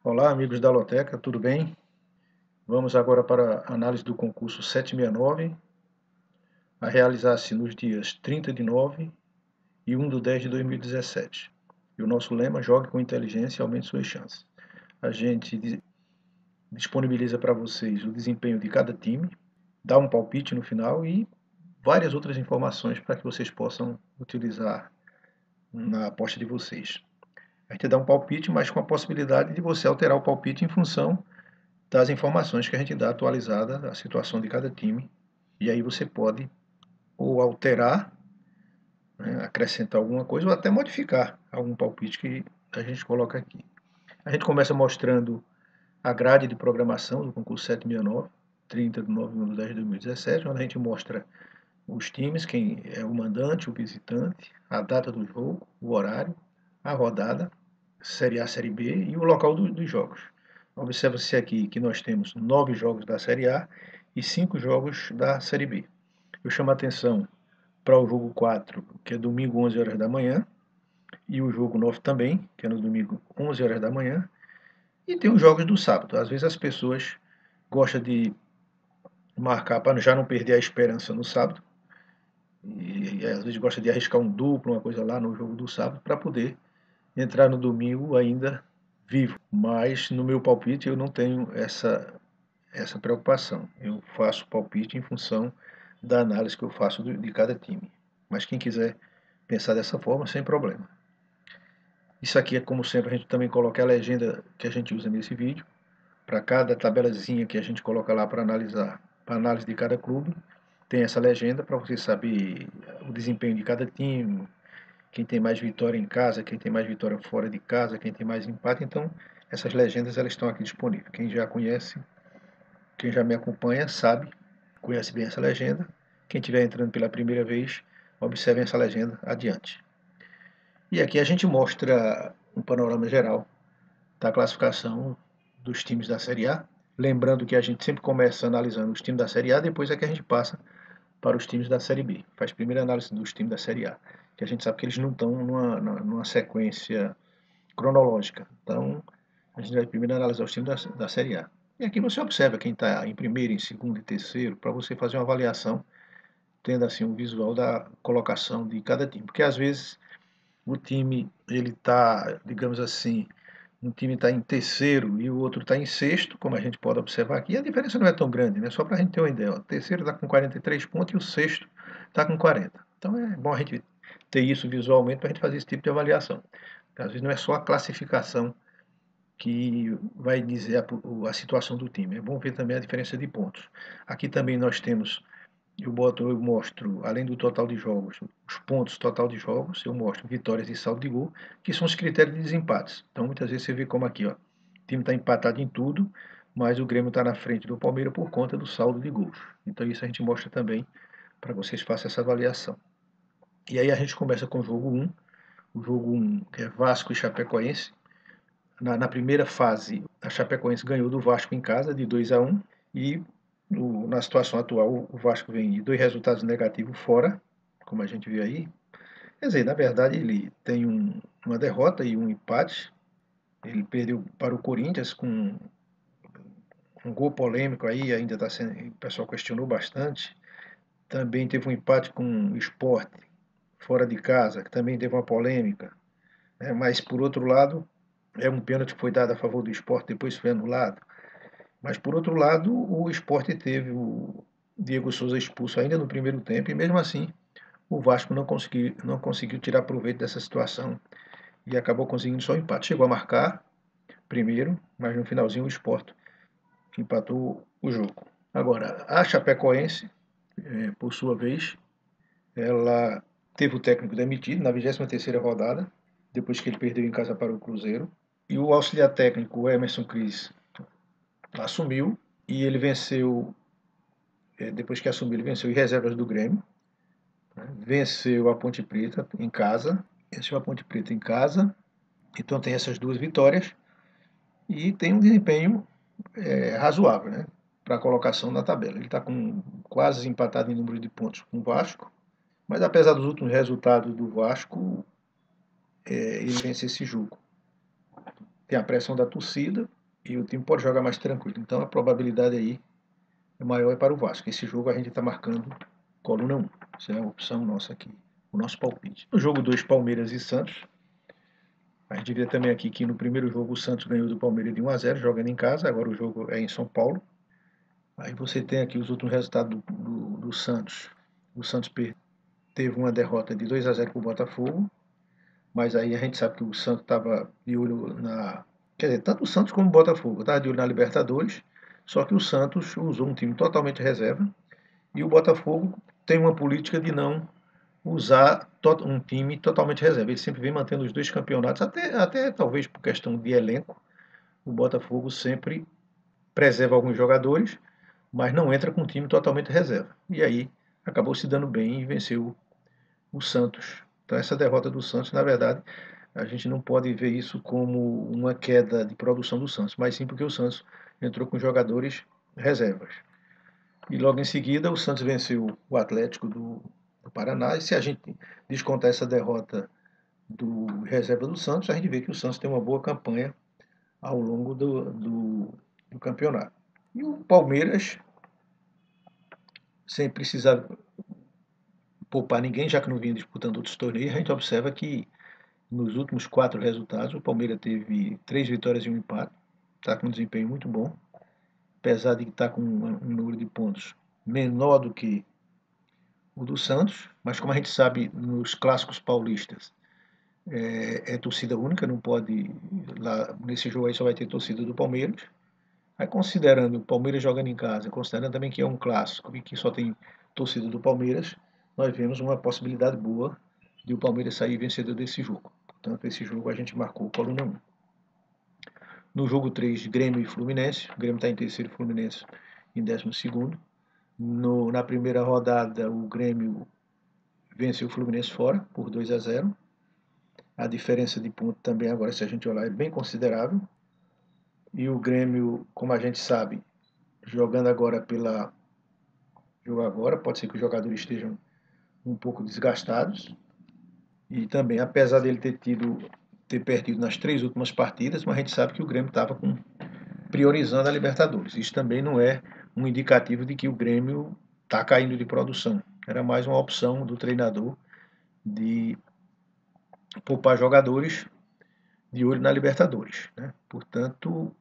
Olá, amigos da Loteca, tudo bem? Vamos agora para a análise do concurso 769, a realizar-se nos dias 30 de 9 e 1 de 10 de 2017. E o nosso lema: jogue com inteligência e aumente suas chances. A gente disponibiliza para vocês o desempenho de cada time, dá um palpite no final e várias outras informações para que vocês possam utilizar na aposta de vocês. A gente dá um palpite, mas com a possibilidade de você alterar o palpite em função das informações que a gente dá atualizada, a situação de cada time, e aí você pode ou alterar, né, acrescentar alguma coisa ou até modificar algum palpite que a gente coloca aqui. A gente começa mostrando a grade de programação do concurso 769, 30 de 9 de 10 de 2017, onde a gente mostra os times, quem é o mandante, o visitante, a data do jogo, o horário, a rodada, Série A, Série B e o local dos jogos. Observa-se aqui que nós temos 9 jogos da Série A e 5 jogos da Série B. Eu chamo a atenção para o jogo 4, que é domingo 11 horas da manhã, e o jogo 9 também, que é no domingo 11 horas da manhã, e tem os jogos do sábado. Às vezes as pessoas gostam de marcar para já não perder a esperança no sábado, e às vezes gosta de arriscar um duplo, uma coisa lá no jogo do sábado, para poder entrar no domingo ainda vivo. Mas no meu palpite eu não tenho essa preocupação. Eu faço palpite em função da análise que eu faço de cada time. Mas quem quiser pensar dessa forma, sem problema. Isso aqui é como sempre, a gente também coloca a legenda que a gente usa nesse vídeo. Para cada tabelazinha que a gente coloca lá para analisar, para análise de cada clube, tem essa legenda para você saber o desempenho de cada time, quem tem mais vitória em casa, quem tem mais vitória fora de casa, quem tem mais empate. Então, essas legendas elas estão aqui disponíveis. Quem já conhece, quem já me acompanha, sabe, conhece bem essa legenda. Quem estiver entrando pela primeira vez, observe essa legenda adiante. E aqui a gente mostra um panorama geral da classificação dos times da Série A. Lembrando que a gente sempre começa analisando os times da Série A, depois é que a gente passa para os times da Série B. Faz primeiro a análise dos times da Série A, que a gente sabe que eles não estão numa sequência cronológica. Então, a gente vai primeiro analisar os times da Série A. E aqui você observa quem está em primeiro, em segundo e terceiro, para você fazer uma avaliação, tendo assim um visual da colocação de cada time. Porque às vezes o time ele está, digamos assim, um time está em terceiro e o outro está em sexto, como a gente pode observar aqui, a diferença não é tão grande, né? Só para a gente ter uma ideia. O terceiro está com 43 pontos e o sexto está com 40. Então é bom a gente ter isso visualmente para a gente fazer esse tipo de avaliação. Às vezes não é só a classificação que vai dizer a situação do time. É bom ver também a diferença de pontos. Aqui também nós temos, eu mostro, além do total de jogos, os pontos total de jogos, eu mostro vitórias e saldo de gol, que são os critérios de desempates. Então muitas vezes você vê como aqui, ó, o time está empatado em tudo, mas o Grêmio está na frente do Palmeiras por conta do saldo de gols. Então isso a gente mostra também para vocês façam essa avaliação. E aí a gente começa com o jogo 1, o jogo 1 que é Vasco e Chapecoense. Na primeira fase, a Chapecoense ganhou do Vasco em casa de 2-1 e na situação atual o Vasco vem de 2 resultados negativos fora, como a gente vê aí. Quer dizer, na verdade ele tem uma derrota e um empate. Ele perdeu para o Corinthians com um gol polêmico aí, ainda está sendo, o pessoal questionou bastante. Também teve um empate com o Sport fora de casa, que também teve uma polêmica. Mas por outro lado, é um pênalti que foi dado a favor do Sport, depois foi anulado. Mas por outro lado, o Sport teve o Diego Souza expulso ainda no primeiro tempo, e mesmo assim o Vasco não conseguiu tirar proveito dessa situação e acabou conseguindo só o empate. Chegou a marcar primeiro, mas no finalzinho o Sport empatou o jogo. Agora, a Chapecoense, por sua vez, ela teve o técnico demitido na 23ª rodada, depois que ele perdeu em casa para o Cruzeiro, e o auxiliar técnico, o Emerson Cris, assumiu e ele venceu, depois que assumiu, ele venceu os reservas do Grêmio, né? Venceu a Ponte Preta em casa, então tem essas duas vitórias e tem um desempenho razoável, né, para a colocação na tabela. Ele está quase empatado em número de pontos com o Vasco, mas apesar dos últimos resultados do Vasco, ele vence esse jogo. Tem a pressão da torcida, e o time pode jogar mais tranquilo. Então a probabilidade aí maior é para o Vasco. Esse jogo a gente está marcando coluna 1. Essa é a opção nossa aqui, o nosso palpite. No jogo 2, Palmeiras e Santos. A gente vê também aqui que no primeiro jogo o Santos ganhou do Palmeiras de 1-0, jogando em casa. Agora o jogo é em São Paulo. Aí você tem aqui os últimos resultados do Santos. O Santos teve uma derrota de 2-0 para o Botafogo. Mas aí a gente sabe que o Santos estava de olho na... Quer dizer, tanto o Santos como o Botafogo estava de olho na Libertadores. Só que o Santos usou um time totalmente reserva. E o Botafogo tem uma política de não usar um time totalmente reserva. Ele sempre vem mantendo os dois campeonatos, até talvez por questão de elenco. O Botafogo sempre preserva alguns jogadores, mas não entra com um time totalmente reserva. E aí acabou se dando bem e venceu o Santos. Então essa derrota do Santos, na verdade, a gente não pode ver isso como uma queda de produção do Santos, mas sim porque o Santos entrou com jogadores reservas. E logo em seguida o Santos venceu o Atlético do Paraná. E se a gente descontar essa derrota do reserva do Santos, a gente vê que o Santos tem uma boa campanha ao longo do campeonato. E o Palmeiras, sem precisar poupar ninguém, já que não vinha disputando outros torneios, a gente observa que nos últimos 4 resultados o Palmeiras teve 3 vitórias e um empate. Está com um desempenho muito bom, apesar de estar com um número de pontos menor do que o do Santos, mas como a gente sabe, nos clássicos paulistas é torcida única, não pode, lá nesse jogo aí só vai ter torcida do Palmeiras. Aí considerando o Palmeiras jogando em casa, considerando também que é um clássico e que só tem torcida do Palmeiras, nós vemos uma possibilidade boa de o Palmeiras sair vencedor desse jogo. Portanto, esse jogo a gente marcou coluna 1. No jogo 3, Grêmio e Fluminense, o Grêmio está em terceiro, o Fluminense em 12º. Na primeira rodada, o Grêmio venceu o Fluminense fora por 2-0. A diferença de ponto também agora, se a gente olhar, é bem considerável. E o Grêmio, como a gente sabe, jogando agora pode ser que os jogadores estejam um pouco desgastados. E também, apesar dele ter perdido nas 3 últimas partidas, mas a gente sabe que o Grêmio estava priorizando a Libertadores. Isso também não é um indicativo de que o Grêmio está caindo de produção. Era mais uma opção do treinador de poupar jogadores de olho na Libertadores, né? Portanto,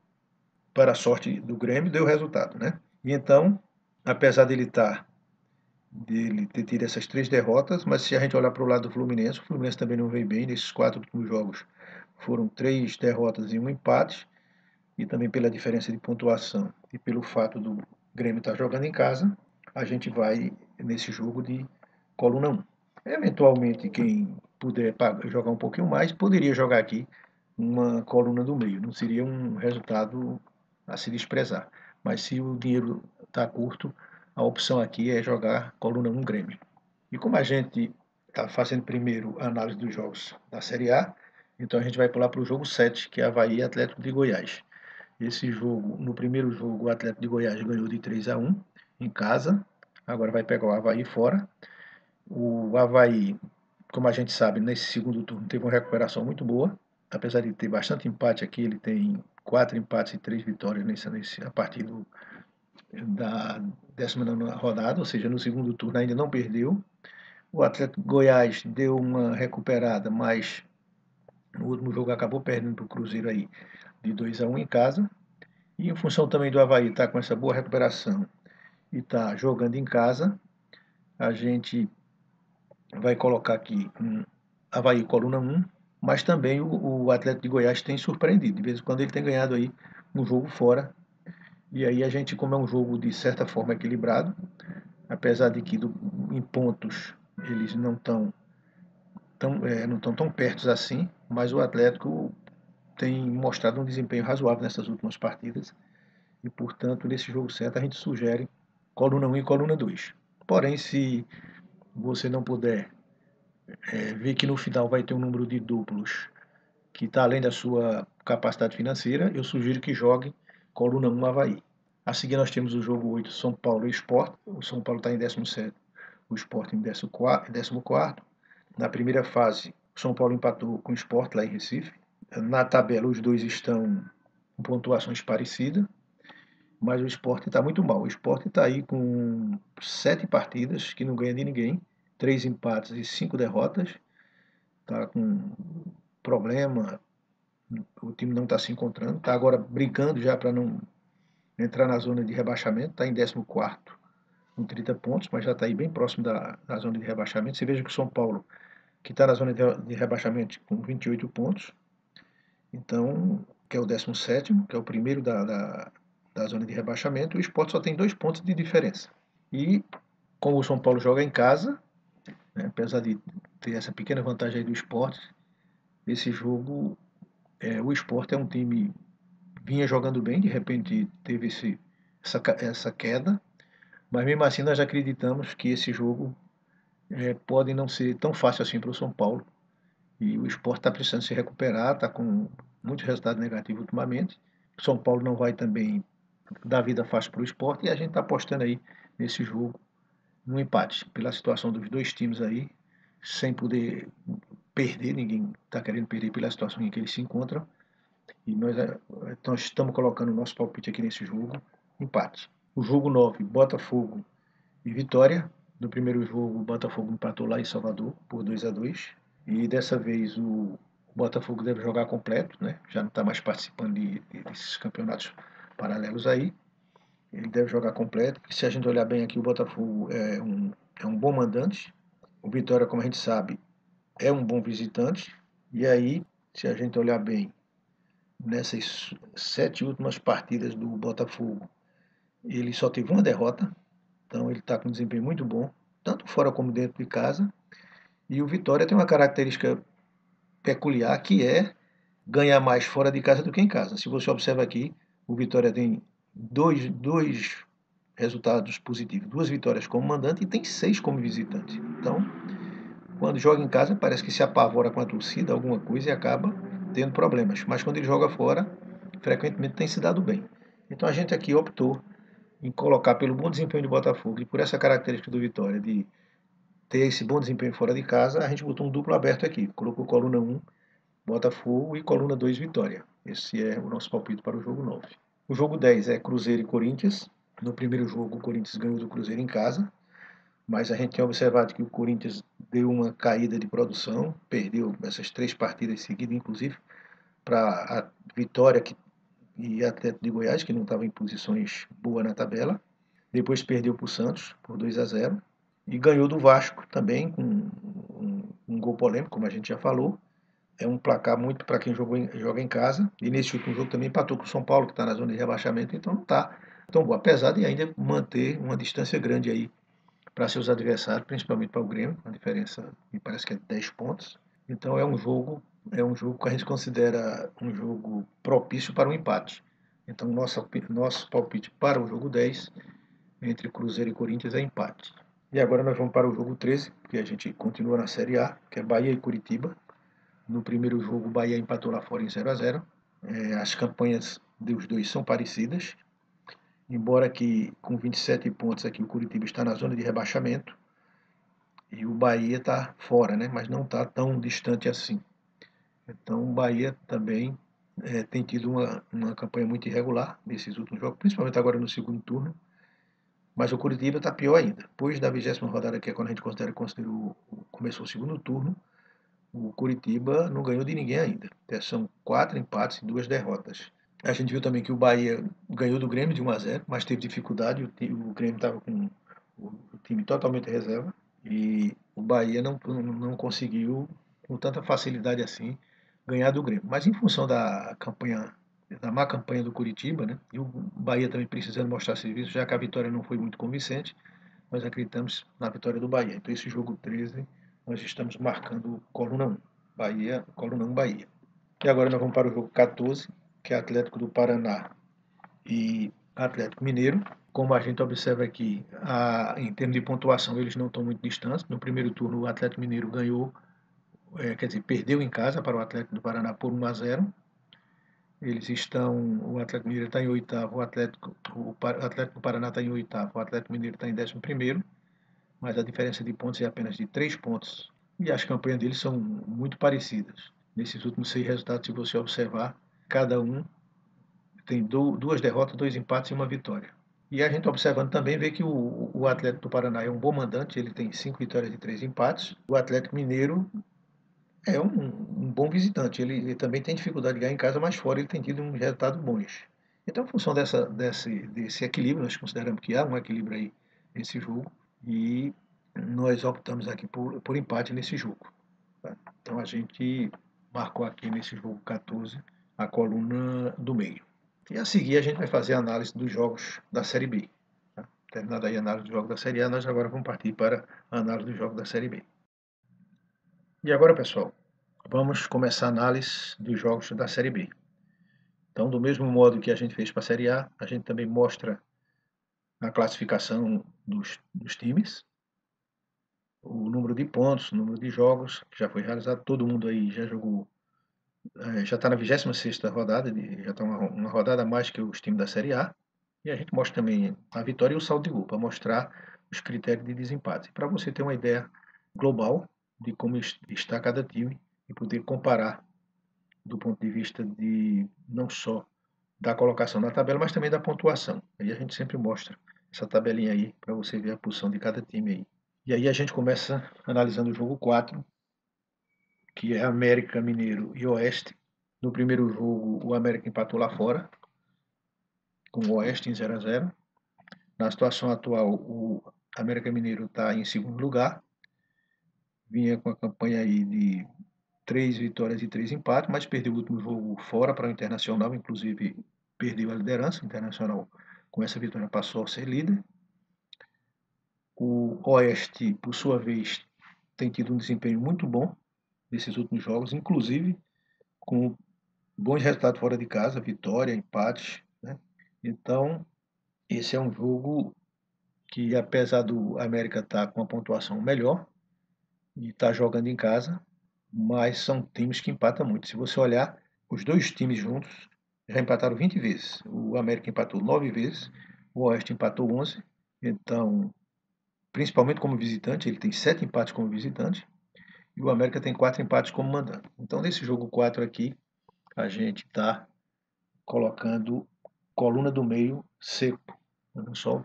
para a sorte do Grêmio, deu resultado, né? E então, apesar dele ter tido essas 3 derrotas, mas se a gente olhar para o lado do Fluminense, o Fluminense também não veio bem nesses 4 últimos jogos. Foram 3 derrotas e um empate, e também pela diferença de pontuação e pelo fato do Grêmio estar jogando em casa, a gente vai nesse jogo de coluna 1. Eventualmente, quem puder jogar um pouquinho mais, poderia jogar aqui uma coluna do meio. Não seria um resultado a se desprezar. Mas se o dinheiro está curto, a opção aqui é jogar coluna 1 Grêmio. E como a gente está fazendo primeiro a análise dos jogos da Série A, então a gente vai pular para o jogo 7, que é Avaí e Atlético de Goiás. Esse jogo, no primeiro jogo, o Atlético de Goiás ganhou de 3-1 em casa. Agora vai pegar o Avaí fora. O Avaí, como a gente sabe, nesse segundo turno teve uma recuperação muito boa. Apesar de ter bastante empate aqui, ele tem 4 empates e 3 vitórias a partir da 19ª rodada, ou seja, no segundo turno ainda não perdeu. O Atlético Goiás deu uma recuperada, mas no último jogo acabou perdendo para o Cruzeiro aí de 2-1 em casa. E em função também do Avaí estar com essa boa recuperação e estar jogando em casa, a gente vai colocar aqui Avaí coluna 1, mas também o Atlético de Goiás tem surpreendido. De vez em quando ele tem ganhado aí um jogo fora. E aí a gente, como é um jogo de certa forma equilibrado, apesar de que em pontos eles não estão tão perto assim, mas o Atlético tem mostrado um desempenho razoável nessas últimas partidas. E, portanto, nesse jogo certo a gente sugere coluna 1 e coluna 2. Porém, se você não puder ver que no final vai ter um número de duplos que está além da sua capacidade financeira, eu sugiro que jogue coluna 1 Avaí. A seguir nós temos o jogo 8, São Paulo e Sport. O São Paulo está em 17º, o Sport em 14º. Na primeira fase, o São Paulo empatou com o Sport lá em Recife. Na tabela, os dois estão com pontuações parecidas, mas o Sport está muito mal. O Sport está aí com 7 partidas que não ganha de ninguém, 3 empates e 5 derrotas. Está com problema, o time não está se encontrando. Está agora brincando já para não entrar na zona de rebaixamento. Está em 14º com 30 pontos, mas já está aí bem próximo da zona de rebaixamento. Você veja que o São Paulo, que está na zona de rebaixamento com 28 pontos, então, que é o 17º, que é o primeiro da zona de rebaixamento, o Sport só tem 2 pontos de diferença. E como o São Paulo joga em casa, né, apesar de ter essa pequena vantagem aí do Sport, esse jogo, o Sport é um time vinha jogando bem, de repente teve essa queda, mas mesmo assim nós acreditamos que esse jogo pode não ser tão fácil assim para o São Paulo. E o Sport está precisando se recuperar, está com muitos resultados negativos ultimamente. O São Paulo não vai também dar vida fácil para o Sport e a gente está apostando aí nesse jogo, no empate, pela situação dos dois times aí, sem poder perder, ninguém está querendo perder pela situação em que eles se encontram. E nós estamos colocando o nosso palpite aqui nesse jogo, empate. O jogo 9, Botafogo e Vitória. No primeiro jogo, o Botafogo empatou lá em Salvador por 2-2. E dessa vez o Botafogo deve jogar completo, né? Já não está mais participando desses campeonatos paralelos aí. Ele deve jogar completo. E se a gente olhar bem aqui, o Botafogo é um bom mandante. O Vitória, como a gente sabe, é um bom visitante. E aí, se a gente olhar bem, nessas 7 últimas partidas do Botafogo, ele só teve uma derrota. Então ele está com um desempenho muito bom, tanto fora como dentro de casa. E o Vitória tem uma característica peculiar que é ganhar mais fora de casa do que em casa. Se você observa aqui, o Vitória tem dois resultados positivos, 2 vitórias como mandante e tem 6 como visitante. Então, quando joga em casa, parece que se apavora com a torcida, alguma coisa, e acaba tendo problemas. Mas quando ele joga fora, frequentemente tem se dado bem. Então a gente aqui optou em colocar pelo bom desempenho do Botafogo e por essa característica do Vitória de ter esse bom desempenho fora de casa, a gente botou um duplo aberto aqui. Colocou coluna 1, Botafogo, e coluna 2, Vitória. Esse é o nosso palpite para o jogo 9. O jogo 10 é Cruzeiro e Corinthians. No primeiro jogo, o Corinthians ganhou do Cruzeiro em casa, mas a gente tem observado que o Corinthians deu uma caída de produção, perdeu essas 3 partidas seguidas, inclusive, para a Vitória e Atlético de Goiás, que não estava em posições boas na tabela. Depois perdeu para o Santos por 2-0 e ganhou do Vasco também com um gol polêmico, como a gente já falou. É um placar muito para quem joga em casa. E nesse último jogo também empatou com o São Paulo, que está na zona de rebaixamento, então não está tão bom. Apesar de ainda manter uma distância grande aí para seus adversários, principalmente para o Grêmio, uma diferença me parece que é 10 pontos. Então é um jogo que a gente considera um jogo propício para um empate. Então nosso palpite para o jogo 10 entre Cruzeiro e Corinthians é empate. E agora nós vamos para o jogo 13, que a gente continua na Série A, que é Bahia e Curitiba. No primeiro jogo, o Bahia empatou lá fora em 0-0. As campanhas dos dois são parecidas, embora que com 27 pontos aqui o Curitiba está na zona de rebaixamento e o Bahia está fora, né? Mas não está tão distante assim. Então o Bahia também tem tido uma campanha muito irregular nesses últimos jogos, principalmente agora no segundo turno. Mas o Curitiba está pior ainda. Depois da 20ª rodada, que é quando a gente começou o segundo turno, o Curitiba não ganhou de ninguém ainda. São 4 empates e 2 derrotas. A gente viu também que o Bahia ganhou do Grêmio de 1-0, mas teve dificuldade. O Grêmio estava com o time totalmente reserva. E o Bahia não conseguiu, com tanta facilidade assim, ganhar do Grêmio. Mas em função da má campanha do Curitiba, né? E o Bahia também precisando mostrar serviço, já que a vitória não foi muito convincente, nós acreditamos na vitória do Bahia. Então esse jogo 13, nós estamos marcando coluna 1. Bahia, coluna 1, Bahia. E agora nós vamos para o jogo 14, que é Atlético do Paraná e Atlético Mineiro. Como a gente observa aqui, em termos de pontuação, eles não estão muito distantes. No primeiro turno, o Atlético Mineiro ganhou, perdeu em casa para o Atlético do Paraná por 1-0. O Atlético Mineiro está em oitavo, o Atlético do Paraná está em oitavo, o Atlético Mineiro está em 11º, mas a diferença de pontos é apenas de 3 pontos. E as campanhas deles são muito parecidas. Nesses últimos 6 resultados, se você observar, cada um tem 2 derrotas, 2 empates e 1 vitória. E a gente observando também vê que o Atlético do Paraná é um bom mandante, ele tem 5 vitórias e 3 empates. O Atlético Mineiro é um bom visitante, ele também tem dificuldade de ganhar em casa, mas fora ele tem tido um resultado bons. Então, em função desse equilíbrio, nós consideramos que há um equilíbrio aí nesse jogo e nós optamos aqui por empate nesse jogo. Tá? Então, a gente marcou aqui nesse jogo 14 a coluna do meio. E a seguir, a gente vai fazer a análise dos jogos da Série B. Tá? Terminada aí a análise do jogo da Série A, nós agora vamos partir para a análise do jogo da Série B. E agora, pessoal, vamos começar a análise dos jogos da Série B. Então, do mesmo modo que a gente fez para a Série A, a gente também mostra a classificação dos times, o número de pontos, o número de jogos que já foi realizado. Todo mundo aí já jogou, já está na 26ª rodada, já está uma rodada a mais que os times da Série A. E a gente mostra também a vitória e o saldo de gol, para mostrar os critérios de desempate. Para você ter uma ideia global de como está cada time e poder comparar do ponto de vista de não só da colocação na tabela, mas também da pontuação. Aí a gente sempre mostra essa tabelinha aí para você ver a posição de cada time aí. E aí a gente começa analisando o jogo 4, que é América, Mineiro e Oeste. No primeiro jogo, o América empatou lá fora, com o Oeste em 0-0. Na situação atual, o América Mineiro está em segundo lugar. Vinha com a campanha aí de 3 vitórias e 3 empates, mas perdeu o último jogo fora para o Internacional, inclusive perdeu a liderança. O Internacional, com essa vitória, passou a ser líder. O Oeste, por sua vez, tem tido um desempenho muito bom nesses últimos jogos, inclusive com bons resultados fora de casa, vitória, empate, né? Então, esse é um jogo que, apesar do América estar com uma pontuação melhor e estar jogando em casa, mas são times que empatam muito. Se você olhar, os dois times juntos já empataram 20 vezes. O América empatou 9 vezes, o Oeste empatou 11. Então, principalmente como visitante, ele tem 7 empates como visitante e o América tem 4 empates como mandante. Então, nesse jogo 4 aqui, a gente está colocando coluna do meio seco, não só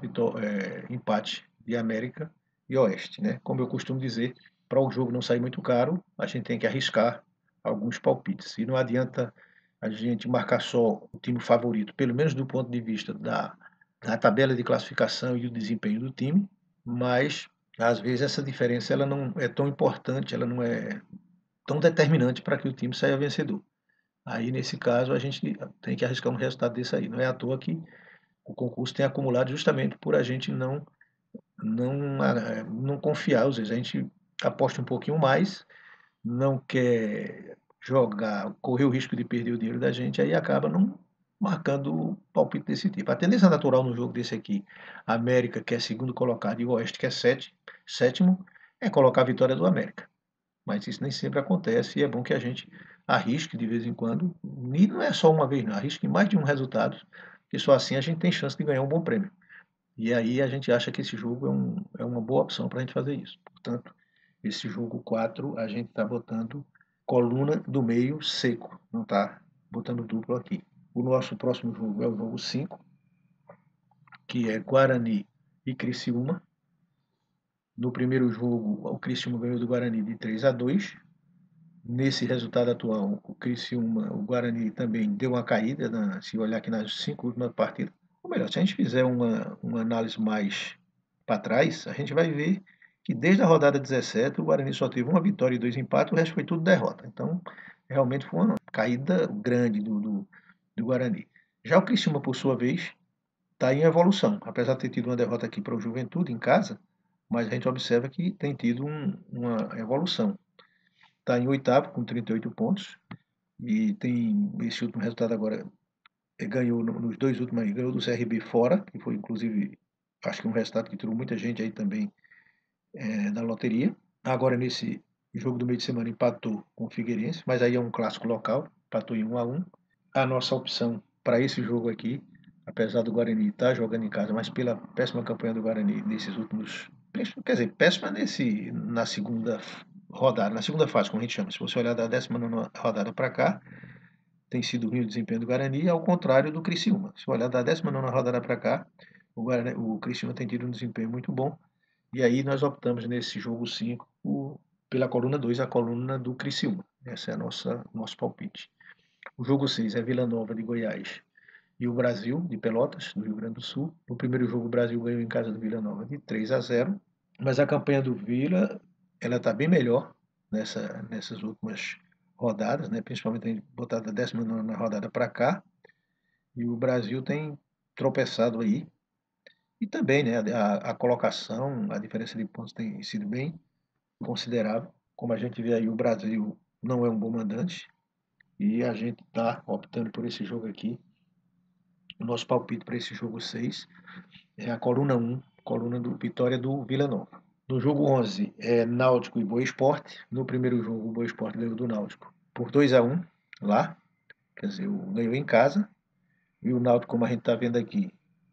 empate de América e Oeste, né? Como eu costumo dizer, para o jogo não sair muito caro, a gente tem que arriscar alguns palpites. E não adianta a gente marcar só o time favorito, pelo menos do ponto de vista da tabela de classificação e do desempenho do time, mas às vezes essa diferença ela não é tão importante, ela não é tão determinante para que o time saia vencedor. Aí, nesse caso, a gente tem que arriscar um resultado desse aí. Não é à toa que o concurso tem acumulado justamente por a gente não confiar. Às vezes a gente aposta um pouquinho mais, não quer jogar, correr o risco de perder o dinheiro da gente, aí acaba não marcando palpite desse tipo. A tendência natural no jogo desse aqui, América, que é segundo colocado, e o Oeste, que é sétimo, é colocar a vitória do América. Mas isso nem sempre acontece e é bom que a gente arrisque de vez em quando. E não é só uma vez, não. Arrisque mais de um resultado, porque só assim a gente tem chance de ganhar um bom prêmio. E aí a gente acha que esse jogo é uma boa opção para a gente fazer isso. Portanto, esse jogo 4 a gente está botando coluna do meio seco, não está botando duplo aqui. O nosso próximo jogo é o jogo 5, que é Guarani e Criciúma. No primeiro jogo, o Criciúma ganhou do Guarani de 3-2. Nesse resultado atual, o Criciúma, o Guarani também deu uma caída, se olhar aqui nas 5 últimas partidas. Ou melhor, se a gente fizer uma análise mais para trás, a gente vai ver que desde a rodada 17 o Guarani só teve uma vitória e 2 empates, o resto foi tudo derrota. Então, realmente foi uma caída grande do Guarani. Já o Criciúma, por sua vez, está em evolução. Apesar de ter tido uma derrota aqui para o Juventude em casa, mas a gente observa que tem tido uma evolução. Está em oitavo com 38 pontos e tem esse último resultado agora, ganhou nos 2 últimos, ganhou do CRB fora, que foi inclusive, acho que um resultado que tirou muita gente aí também da loteria. Agora nesse jogo do meio de semana empatou com o Figueirense, mas aí é um clássico local, empatou em 1-1. A nossa opção para esse jogo aqui, apesar do Guarani estar jogando em casa, mas pela péssima campanha do Guarani nesses últimos, quer dizer, péssima na segunda rodada, na segunda fase, como a gente chama. Se você olhar da 19ª rodada para cá, tem sido ruim o desempenho do Guarani, ao contrário do Criciúma. Se olhar da 19ª rodada para cá, o Criciúma tem tido um desempenho muito bom. E aí nós optamos nesse jogo 5 pela coluna 2, a coluna do Criciúma. Esse é nosso palpite. O jogo 6 é Vila Nova de Goiás e o Brasil de Pelotas, do Rio Grande do Sul. No primeiro jogo o Brasil ganhou em casa do Vila Nova de 3-0, mas a campanha do Vila ela está bem melhor nessas últimas rodadas, né? Principalmente tem botado a 19ª rodada para cá, e o Brasil tem tropeçado aí. E também, né, a colocação, a diferença de pontos tem sido bem considerável. Como a gente vê aí, o Brasil não é um bom mandante e a gente está optando por esse jogo aqui. O nosso palpite para esse jogo 6 é a coluna 1, coluna do Vitória do Vila Nova. No jogo 11 é Náutico e Boa Esporte. No primeiro jogo o Boa Esporte ganhou do Náutico por 2-1 lá, quer dizer, ganhou em casa. E o Náutico, como a gente está vendo aqui,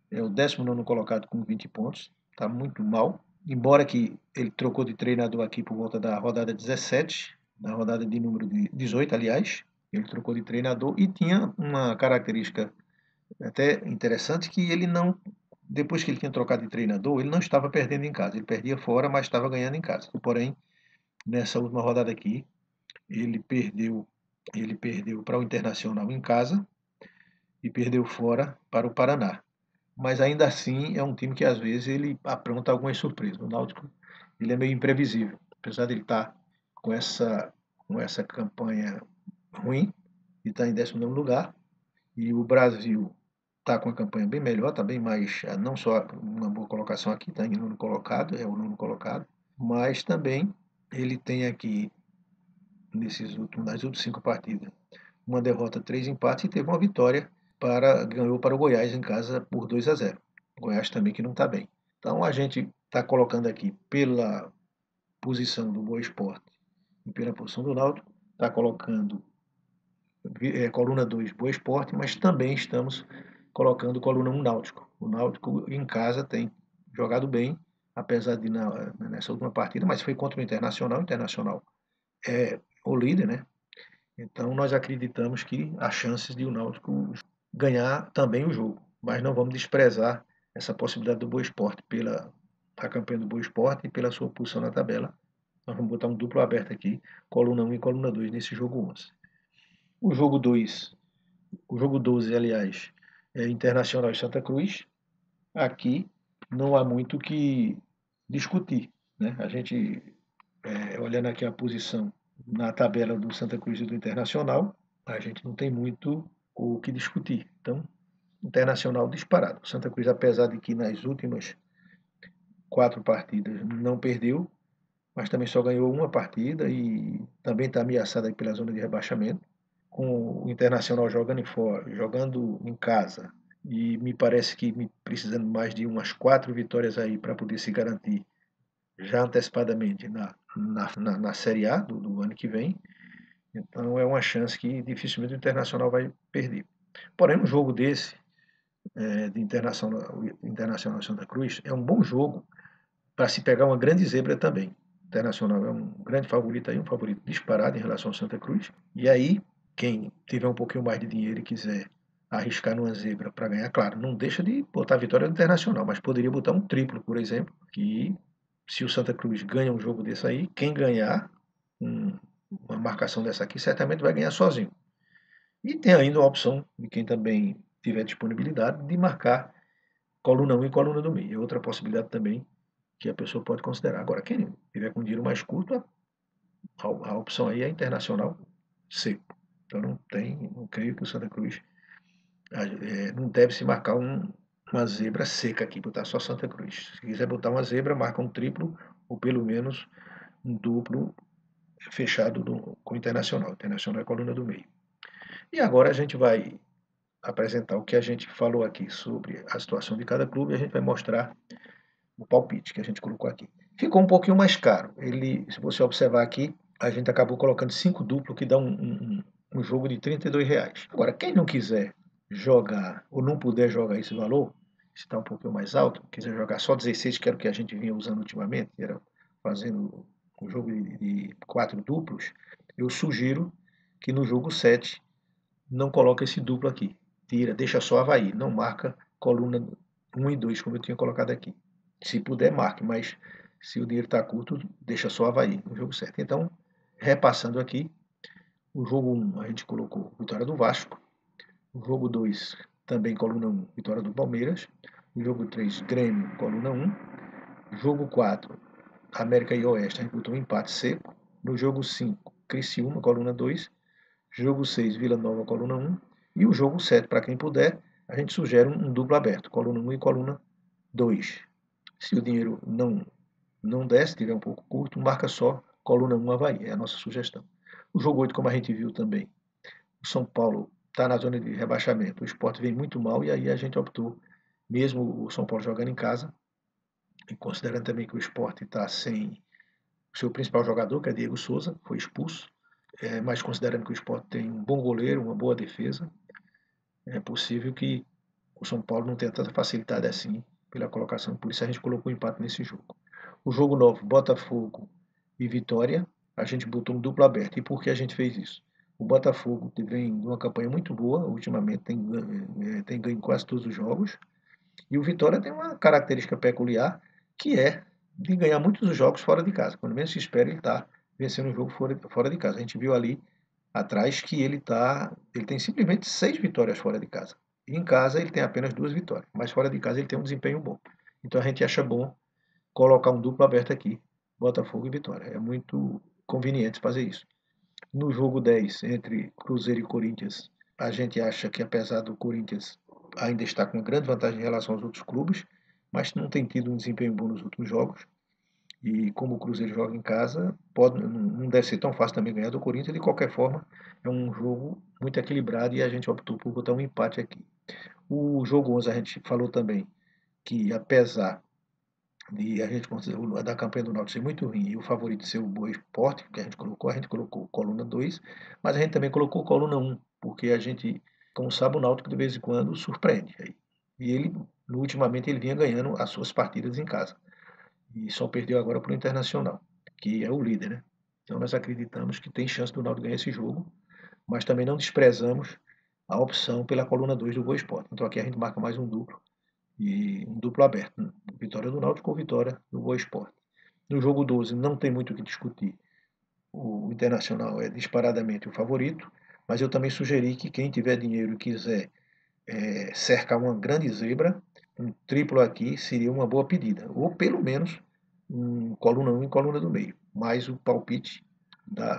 é o 19º colocado com 20 pontos, está muito mal. Embora que ele trocou de treinador aqui por volta da rodada 17, na rodada de número 18, aliás, ele trocou de treinador e tinha uma característica até interessante que ele não, depois que ele tinha trocado de treinador, ele não estava perdendo em casa, ele perdia fora, mas estava ganhando em casa. Porém, nessa última rodada aqui, ele perdeu para o Internacional em casa e perdeu fora para o Paraná. Mas ainda assim é um time que às vezes ele apronta algumas surpresas. O Náutico ele é meio imprevisível, apesar de ele estar com essa campanha ruim e estar em 19º lugar. E o Brasil está com a campanha bem melhor, está bem mais, não só uma boa colocação aqui, está em nono colocado, é o nono colocado, mas também ele tem aqui, nas últimas 5 partidas, uma derrota, 3 empates e teve uma vitória, ganhou para o Goiás em casa por 2-0. O Goiás também que não está bem. Então a gente está colocando aqui pela posição do Boa Esporte e pela posição do Náutico, está colocando coluna 2 Boa Esporte, mas também estamos colocando coluna 1 Náutico. O Náutico em casa tem jogado bem, apesar de nessa última partida, mas foi contra o Internacional. O Internacional é o líder, né? Então nós acreditamos que há chances de o Náutico ganhar também o jogo, mas não vamos desprezar essa possibilidade do Boa Esporte pela a campanha do Boa Esporte e pela sua posição na tabela. Nós vamos botar um duplo aberto aqui, coluna 1 e coluna 2 nesse jogo 11. O jogo 2, o jogo 12, aliás, é Internacional e Santa Cruz. Aqui não há muito o que discutir, né? A gente, olhando aqui a posição na tabela do Santa Cruz e do Internacional, a gente não tem muito o que discutir. Então, Internacional disparado. Santa Cruz, apesar de que nas últimas 4 partidas não perdeu, mas também só ganhou uma partida e também está ameaçada pela zona de rebaixamento. Com o Internacional jogando em casa, e me parece que precisando mais de umas 4 vitórias aí para poder se garantir já antecipadamente na Série A do ano que vem. Então é uma chance que dificilmente o Internacional vai perder. Porém, um jogo desse, de Internacional Santa Cruz, é um bom jogo para se pegar uma grande zebra também. O Internacional é um grande favorito aí, um favorito disparado em relação ao Santa Cruz. E aí, quem tiver um pouquinho mais de dinheiro e quiser arriscar numa zebra para ganhar, claro, não deixa de botar a vitória do Internacional, mas poderia botar um triplo, por exemplo, que se o Santa Cruz ganha um jogo desse aí, quem ganhar uma marcação dessa aqui certamente vai ganhar sozinho. E tem ainda a opção de quem também tiver disponibilidade de marcar coluna 1 e coluna do meio. É outra possibilidade também que a pessoa pode considerar. Agora, quem tiver com dinheiro mais curto, a opção aí é Internacional seco. Então não creio que o Santa Cruz não deve se marcar uma zebra seca aqui, botar só Santa Cruz. Se quiser botar uma zebra, marca um triplo ou pelo menos um duplo fechado com o Internacional. O Internacional é a coluna do meio. E agora a gente vai apresentar o que a gente falou aqui sobre a situação de cada clube e a gente vai mostrar o palpite que a gente colocou aqui. Ficou um pouquinho mais caro. Se você observar aqui, a gente acabou colocando 5 duplo, que dá um jogo de R$ 32. Agora, quem não quiser jogar ou não puder jogar esse valor, se está um pouquinho mais alto, quiser jogar só 16, que era o que a gente vinha usando ultimamente, era fazendo um jogo de 4 duplos, eu sugiro que no jogo 7 não coloca esse duplo aqui. Tira, deixa só Avaí, não marca coluna 1 e 2, como eu tinha colocado aqui. Se puder, marque, mas se o dinheiro está curto, deixa só Avaí no jogo certo. Então, repassando aqui, o jogo 1 a gente colocou vitória do Vasco. O jogo 2, também coluna 1, vitória do Palmeiras. O jogo 3, Grêmio, coluna 1. Jogo 4, América e Oeste, a gente botou um empate seco. No jogo 5, Criciúma, coluna 2. Jogo 6, Vila Nova, coluna 1. E o jogo 7, para quem puder, a gente sugere um duplo aberto, coluna 1 e coluna 2. Se o dinheiro não der, se estiver um pouco curto, marca só coluna 1 Avaí, é a nossa sugestão. O jogo 8, como a gente viu também, o São Paulo está na zona de rebaixamento, o Sport vem muito mal e aí a gente optou, mesmo o São Paulo jogando em casa, e considerando também que o Sport está sem o seu principal jogador, que é Diego Souza, foi expulso, mas considerando que o Sport tem um bom goleiro, uma boa defesa, é possível que o São Paulo não tenha tanta facilidade assim pela colocação, por isso a gente colocou empate nesse jogo. O jogo 9, Botafogo e Vitória, a gente botou um duplo aberto. E por que a gente fez isso? O Botafogo vem de uma campanha muito boa, ultimamente tem ganho quase todos os jogos, e o Vitória tem uma característica peculiar, que é de ganhar muitos jogos fora de casa. Quando menos se espera, ele está vencendo o jogo fora de casa. A gente viu ali atrás que ele tem simplesmente 6 vitórias fora de casa. E em casa ele tem apenas 2 vitórias, mas fora de casa ele tem um desempenho bom. Então a gente acha bom colocar um duplo aberto aqui, Botafogo e Vitória. É muito conveniente fazer isso. No jogo 10, entre Cruzeiro e Corinthians, a gente acha que apesar do Corinthians ainda estar com uma grande vantagem em relação aos outros clubes, mas não tem tido um desempenho bom nos últimos jogos. E como o Cruzeiro joga em casa, não deve ser tão fácil também ganhar do Corinthians. De qualquer forma, é um jogo muito equilibrado e a gente optou por botar um empate aqui. O jogo 11 a gente falou também que apesar de a gente considerar da campanha do Náutico ser muito ruim e o favorito ser o Boa Esporte, que a gente colocou coluna 2, mas a gente também colocou coluna 1, porque a gente, como sabe, o Náutico de vez em quando surpreende. E ele, ultimamente, ele vinha ganhando as suas partidas em casa. E só perdeu agora para o Internacional, que é o líder, né? Então nós acreditamos que tem chance do Náutico ganhar esse jogo, mas também não desprezamos a opção pela coluna 2 do Boa Esporte. Então aqui a gente marca mais um duplo e um duplo aberto. Vitória do Náutico ou vitória do Boa Esporte. No jogo 12 não tem muito o que discutir. O Internacional é disparadamente o favorito, mas eu também sugeri que quem tiver dinheiro e quiser cercar uma grande zebra, um triplo aqui seria uma boa pedida. Ou pelo menos um coluna 1 e coluna do meio. Mas o palpite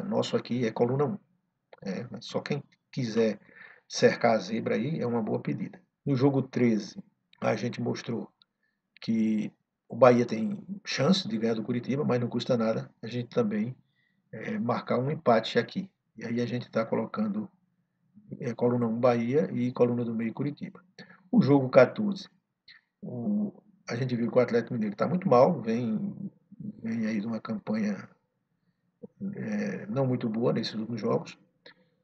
nosso aqui é coluna 1. Só quem quiser cercar a zebra aí é uma boa pedida. No jogo 13, a gente mostrou que o Bahia tem chance de ganhar do Curitiba, mas não custa nada a gente também marcar um empate aqui. E aí a gente está colocando coluna 1 Bahia e coluna do meio Curitiba. O jogo 14, a gente viu que o Atlético Mineiro está muito mal, vem aí de uma campanha não muito boa nesses últimos jogos.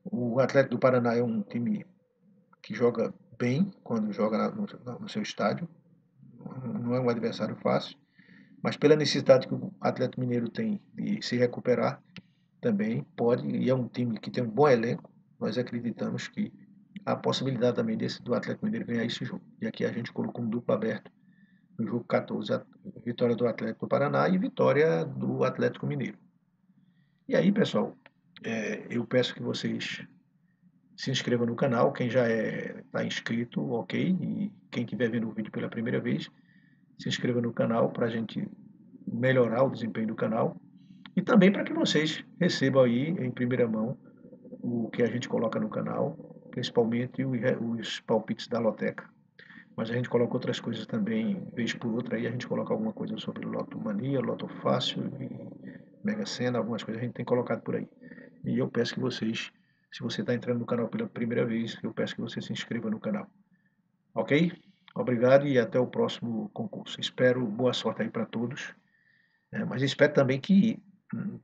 O Atlético do Paraná é um time que joga bem quando joga no seu estádio, não é um adversário fácil, mas pela necessidade que o Atlético Mineiro tem de se recuperar, também pode, e é um time que tem um bom elenco, nós acreditamos que há a possibilidade também do Atlético Mineiro ganhar esse jogo. E aqui a gente colocou um duplo aberto no jogo 14, a vitória do Atlético do Paraná e vitória do Atlético Mineiro. E aí, pessoal, eu peço que vocês se inscrevam no canal, quem já está inscrito, ok, e quem estiver vendo o vídeo pela primeira vez, se inscreva no canal para a gente melhorar o desempenho do canal e também para que vocês recebam aí em primeira mão o que a gente coloca no canal, principalmente os palpites da Loteca. Mas a gente coloca outras coisas também, vez por outra, aí a gente coloca alguma coisa sobre Loto Mania, Loto Fácil e Mega Sena, algumas coisas a gente tem colocado por aí. E eu peço que vocês, se você está entrando no canal pela primeira vez, eu peço que você se inscreva no canal. Ok? Obrigado e até o próximo concurso. Espero boa sorte aí para todos, mas espero também que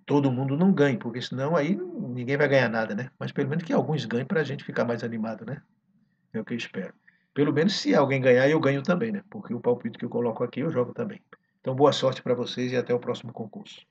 todo mundo não ganhe, porque senão aí ninguém vai ganhar nada, né? Mas pelo menos que alguns ganhem para a gente ficar mais animado, né? É o que eu espero. Pelo menos se alguém ganhar, eu ganho também, né? Porque o palpite que eu coloco aqui eu jogo também. Então boa sorte para vocês e até o próximo concurso.